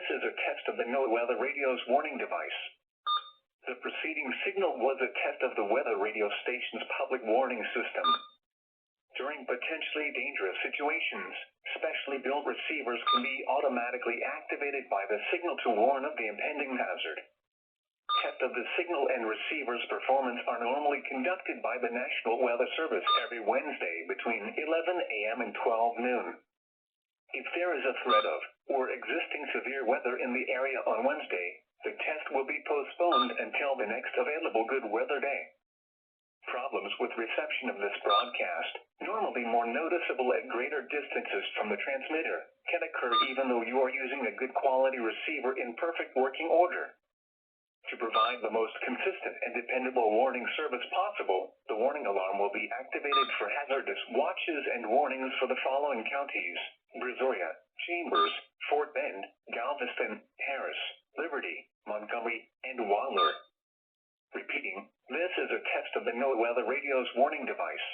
This is a test of the NOAA radio's warning device. The preceding signal was a test of the weather radio station's public warning system. During potentially dangerous situations, specially built receivers can be automatically activated by the signal to warn of the impending hazard. Tests of the signal and receiver's performance are normally conducted by the National Weather Service every Wednesday between 11 a.m. and 12 noon. If there is a threat of or existing severe weather in the area on Wednesday, the test will be postponed until the next available good weather day. Problems with reception of this broadcast, normally more noticeable at greater distances from the transmitter, can occur even though you are using a good quality receiver in perfect working order. To provide the most consistent and dependable warning service possible, the warning alarm will be activated for hazardous watches and warnings for the following counties: Brazoria, Chambers, Fort Bend, Galveston, Harris, Liberty, Montgomery, and Waller. Repeating, this is a test of the NOAA radio's warning device.